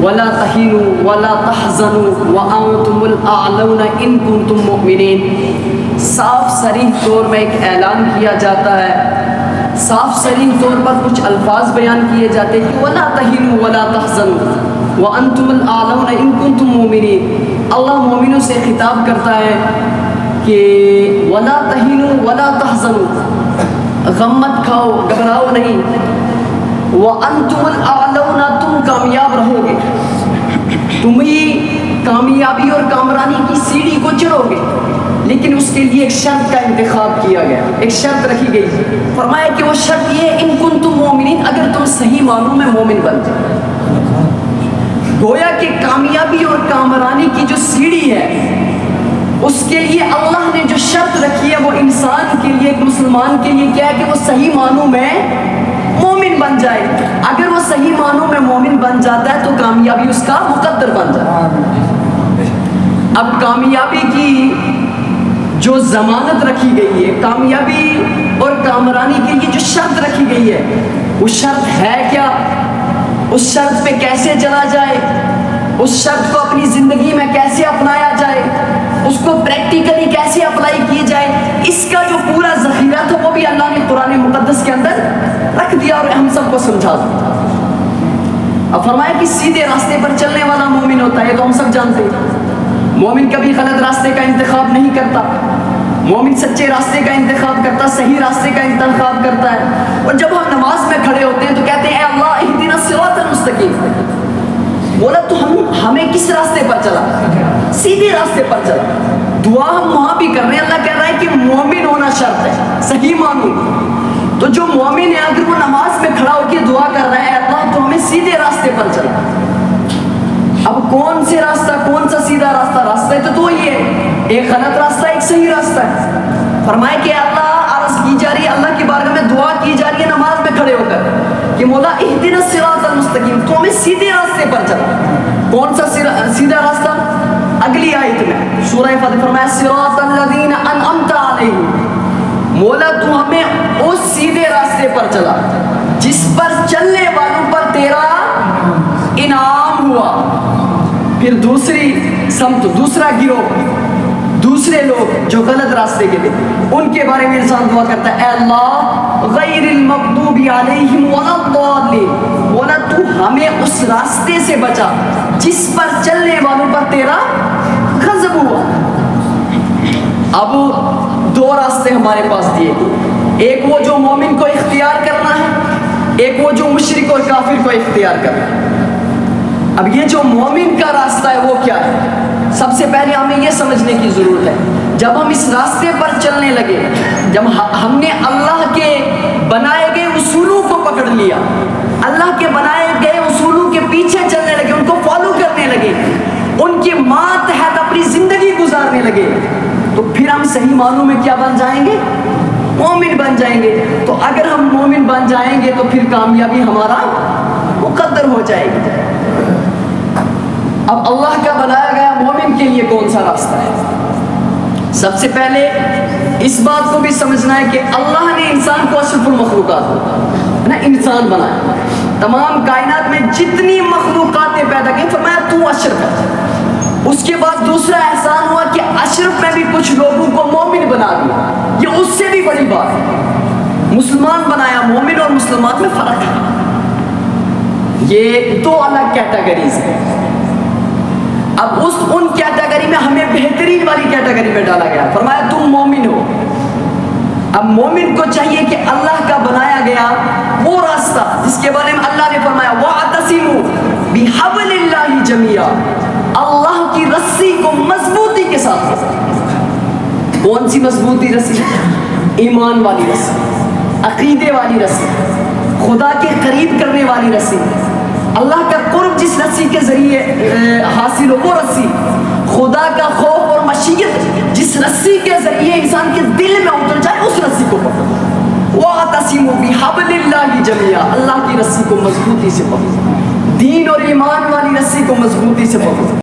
ولا تہینوا ولا تحزنوا وانتم الاعلون ان کنتم مؤمنین۔ صاف صریح طور میں ایک اعلان کیا جاتا ہے، صاف صریح طور پر کچھ الفاظ بیان کیے جاتے ہیں کہ ولا تہینوا ولا تحزنوا وانتم الاعلون ان کنتم مؤمنین۔ اللہ مومنوں سے خطاب کرتا ہے کہ ولا تہینوا ولا تحزنوا، غم مت کھاؤ، گھبراؤ نہیں، وانتم الاعلون، تم کامیاب رہو گے، تم ہی کامیابی اور کامرانی کی سیڑھی کو چڑھو گے، لیکن اس کے لیے ایک شرط کا انتخاب کیا گیا، ایک شرط رکھی گئی، فرمایا کہ وہ شرط یہ ان کنتم مومنین، اگر تم صحیح معنوں میں مومن بن جاؤ۔ گویا کہ کامیابی اور کامرانی کی جو سیڑھی ہے اس کے لیے اللہ نے جو شرط رکھی ہے وہ انسان کے لیے، ایک مسلمان کے لیے کیا ہے کہ وہ صحیح معنوں میں مومن بن جائے۔ اگر وہ صحیح معنوں میں مومن بن جاتا ہے تو کامیابی اس کا مقدر بن جاتا ہے۔ اب کامیابی کی جو ضمانت رکھی گئی ہے، کامیابی اور کامرانی کے لیے جو شرط رکھی گئی ہے وہ شرط ہے کیا، اس شرط پہ کیسے چلا جائے، اس شرط کو اپنی زندگی میں کیسے اپنایا جائے، اس کو پریکٹیکلی کیسے اپلائی کی جائے، اس کا جو پورا ذخیرہ تھا وہ بھی اللہ نے قرآن مقدس کے اندر رکھ دیا اور ہم سب کو سمجھا دیا۔ اب فرمایا کہ سیدھے راستے پر چلنے والا مومن ہوتا ہے، تو ہم سب جانتے ہیں مومن کبھی غلط راستے کا انتخاب نہیں کرتا، مومن سچے راستے کا انتخاب کرتا، صحیح راستے کا انتخاب کرتا ہے۔ اور جب ہم نماز میں کھڑے ہوتے ہیں تو کہتے ہیں اے اللہ اہدنا الصراط المستقیم، بولا تو ہمیں کس راستے پر چلا، سیدھے راستے پر چلا۔ دعا ہم وہاں بھی کر رہے ہیں، اللہ کہہ رہا ہے کہ مومن ہونا شرط ہے، صحیح معنوں۔ تو جو مومن ہے اگر وہ نماز میں کھڑا ہو کے دعا کر رہا ہے اے اللہ تو ہمیں سیدھے راستے پر چلا۔ اب کون سے راستہ، کون سا سیدھا راستہ، راستہ تو دو ہی ہے، ایک غلط راستہ ایک صحیح راستہ ہے۔ فرمائے کہ اللہ عرض کی جا رہی ہے، اللہ کی بارگاہ میں دعا کی جا رہی ہے نماز میں کھڑے ہو کر کہ مولا اہدنا الصراط المستقیم، تو ہمیں سیدھے راستے پر چلا۔ کون سا سیدھا راستہ؟ اگلی آیت میں سورہ فاتح فرمایا صراط الذین انعمت علیہم، مولا تو ہمیں اس سیدھے راستے پر چلا جس پر چلنے والوں پر تیرا انعام ہوا۔ پھر دوسری سمت، دوسرا گروہ، دوسرے لوگ جو غلط راستے کے تھے ان کے بارے میں انسان دعا کرتا ہے اے اللہ غیر المغضوب علیہم ولا الضالین، مولا تو ہمیں اس راستے سے بچا جس پر چلنے والوں پر تیرا غضب ہوا۔ اب دو راستے ہمارے پاس دیے، ایک وہ جو مومن کو اختیار کرنا ہے، ایک وہ جو مشرک اور کافر کو اختیار کرنا ہے۔ اب یہ جو مومن کا راستہ ہے وہ کیا ہے؟ سب سے پہلے ہمیں یہ سمجھنے کی ضرورت ہے، جب ہم اس راستے پر چلنے لگے، جب ہم نے اللہ کے بنائے گئے اصولوں کو پکڑ لیا، اللہ کے بنائے گئے اصولوں کے پیچھے چلنے لگے، ان کو فالو کرنے لگے، ان کی ماتحت اپنی زندگی گزارنے لگے، تو پھر ہم صحیح معنوں میں کیا بن جائیں گے؟ مومن بن جائیں گے۔ تو اگر ہم مومن بن جائیں گے تو پھر کامیابی ہمارا مقدر ہو جائے گی۔ اب اللہ کا بنایا گیا مومن کے لیے کون سا راستہ ہے؟ سب سے پہلے اس بات کو بھی سمجھنا ہے کہ اللہ نے انسان کو اشرف المخلوقات نا انسان بنایا، تمام کائنات میں جتنی مخلوقاتیں پیدا کی فرمایا تو اشرف ہے۔ اس کے بعد دوسرا احسان ہوا کہ اشرف میں بھی کچھ لوگوں کو مومن بنا دیا، یہ اس سے بھی بڑی بات ہے، مسلمان بنایا۔ مومن اور مسلمان میں فرق ہے، یہ دو الگ کیٹیگریز ہیں۔ اب ان کیٹیگری میں ہمیں بہترین والی کیٹیگری میں ڈالا گیا، فرمایا تم مومن ہو۔ اب مومن کو چاہیے کہ اللہ کا بنایا گیا وہ راستہ جس کے بارے میں اللہ نے فرمایا وَاعْتَصِمُوا بِحَبْلِ اللَّهِ جَمِيعًا، اللہ کی رسی کو مضبوطی کے ساتھ۔ کون سی مضبوطی رسی؟ ایمان والی رسی، عقیدے والی رسی، خدا کے قریب کرنے والی رسی، اللہ کا قرب جس رسی کے ذریعے حاصل ہو وہ رسی، خدا کا خوف اور مشیت جس رسی کے ذریعے انسان کے دل میں اتر جائے اس رسی کو پکڑو۔ وَاعْتَصِمُوا بِحَبْلِ اللَّهِ جَمِيعًا، اللہ کی رسی کو مضبوطی سے پکڑو، دین اور ایمان والی رسی کو مضبوطی سے پکڑو۔